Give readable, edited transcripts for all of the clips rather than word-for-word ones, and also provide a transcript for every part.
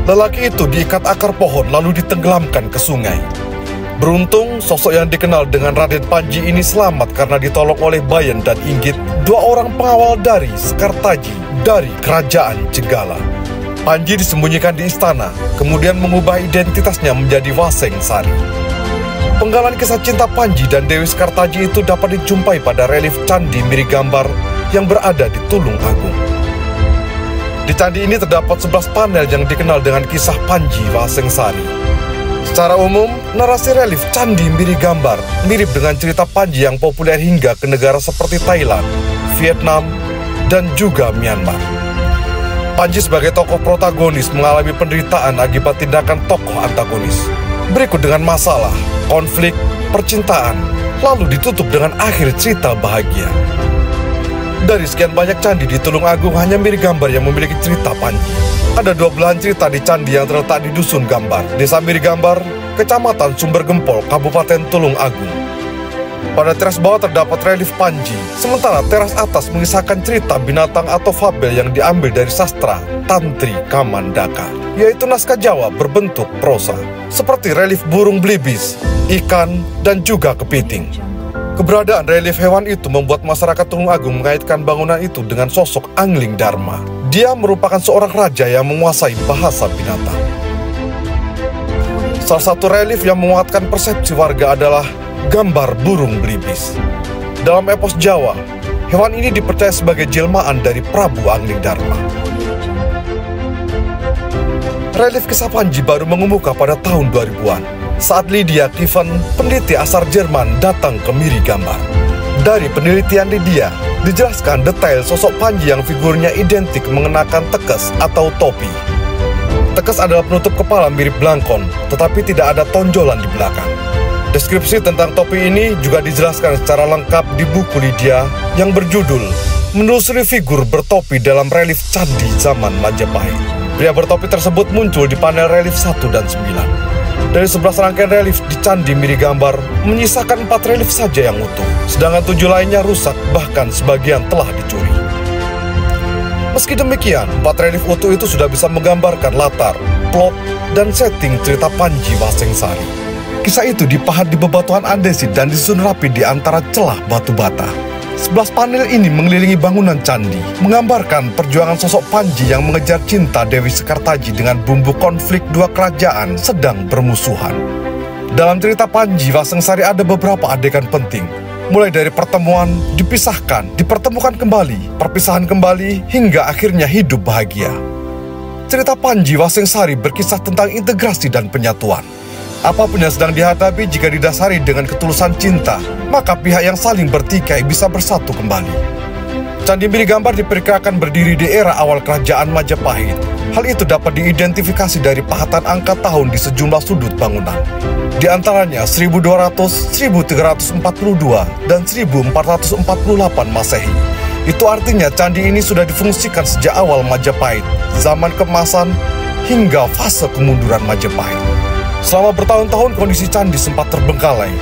Lelaki itu diikat akar pohon lalu ditenggelamkan ke sungai. Beruntung, sosok yang dikenal dengan Raden Panji ini selamat karena ditolong oleh Bayan dan Inggit, dua orang pengawal dari Sekartaji dari kerajaan Jenggala. Panji disembunyikan di istana, kemudian mengubah identitasnya menjadi Waseng Sari. Penggalan kisah cinta Panji dan Dewi Sekartaji itu dapat dijumpai pada relief Candi Mirigambar yang berada di Tulung Agung. Di candi ini terdapat 11 panel yang dikenal dengan kisah Panji Waseng Sari. Secara umum, narasi relief Candi Mirigambar mirip dengan cerita Panji yang populer hingga ke negara seperti Thailand, Vietnam, dan juga Myanmar. Panji sebagai tokoh protagonis mengalami penderitaan akibat tindakan tokoh antagonis. Berikut dengan masalah, konflik, percintaan, lalu ditutup dengan akhir cerita bahagia. Dari sekian banyak candi di Tulung Agung, hanya Mirigambar yang memiliki cerita Panji. Ada 2 belahan cerita di candi yang terletak di Dusun Gambar, Desa Mirigambar, Kecamatan Sumber Gempol, Kabupaten Tulung Agung. Pada teras bawah terdapat relief Panji, sementara teras atas mengisahkan cerita binatang atau fabel yang diambil dari sastra Tantri Kamandaka, yaitu naskah Jawa berbentuk prosa, seperti relief burung belibis, ikan, dan juga kepiting. Keberadaan relief hewan itu membuat masyarakat Tulung Agung mengaitkan bangunan itu dengan sosok Angling Dharma. Dia merupakan seorang raja yang menguasai bahasa binatang. Salah satu relief yang menguatkan persepsi warga adalah gambar burung belibis. Dalam epos Jawa, hewan ini dipercaya sebagai jelmaan dari Prabu Angling Dharma. Relief kisah Panji baru mengemuka pada tahun 2000-an. Saat Lydia Kiven, peneliti asal Jerman, datang ke Mirigambar. Dari penelitian Lydia, dijelaskan detail sosok Panji yang figurnya identik mengenakan tekes atau topi. Tekes adalah penutup kepala mirip belangkon, tetapi tidak ada tonjolan di belakang. Deskripsi tentang topi ini juga dijelaskan secara lengkap di buku Lydia yang berjudul Menelusuri Figur Bertopi dalam Relief Candi Zaman Majapahit. Pria bertopi tersebut muncul di panel relief 1 dan 9. Dari 11 rangkaian relief di Candi Mirigambar, menyisakan 4 relief saja yang utuh, sedangkan 7 lainnya rusak, bahkan sebagian telah dicuri. Meski demikian, 4 relief utuh itu sudah bisa menggambarkan latar, plot, dan setting cerita Panji Waseng Sari. Kisah itu dipahat di bebatuan andesit dan disusun rapi di antara celah batu bata. 11 panel ini mengelilingi bangunan candi, menggambarkan perjuangan sosok Panji yang mengejar cinta Dewi Sekartaji dengan bumbu konflik dua kerajaan sedang bermusuhan. Dalam cerita Panji Waseng Sari ada beberapa adegan penting, mulai dari pertemuan, dipisahkan, dipertemukan kembali, perpisahan kembali, hingga akhirnya hidup bahagia. Cerita Panji Waseng Sari berkisah tentang integrasi dan penyatuan. Apapun yang sedang dihadapi jika didasari dengan ketulusan cinta, maka pihak yang saling bertikai bisa bersatu kembali. Candi Mirigambar diperkirakan berdiri di era awal kerajaan Majapahit. Hal itu dapat diidentifikasi dari pahatan angka tahun di sejumlah sudut bangunan. Di antaranya 1200, 1342, dan 1448 Masehi. Itu artinya candi ini sudah difungsikan sejak awal Majapahit, zaman keemasan, hingga fase kemunduran Majapahit. Selama bertahun-tahun kondisi candi sempat terbengkalai.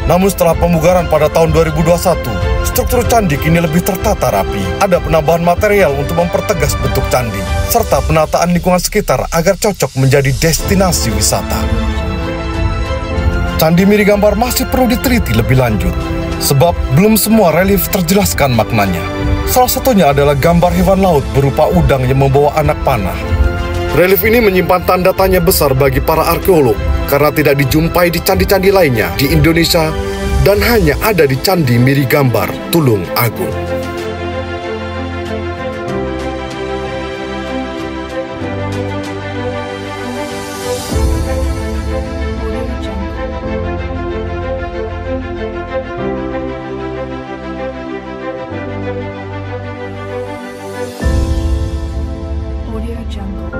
Namun setelah pemugaran pada tahun 2021, struktur candi kini lebih tertata rapi. Ada penambahan material untuk mempertegas bentuk candi, serta penataan lingkungan sekitar agar cocok menjadi destinasi wisata. Candi Mirigambar masih perlu diteliti lebih lanjut, sebab belum semua relief terjelaskan maknanya. Salah satunya adalah gambar hewan laut berupa udang yang membawa anak panah. Relief ini menyimpan tanda tanya besar bagi para arkeolog karena tidak dijumpai di candi-candi lainnya di Indonesia dan hanya ada di Candi Mirigambar, Tulung Agung. Audio Jungle.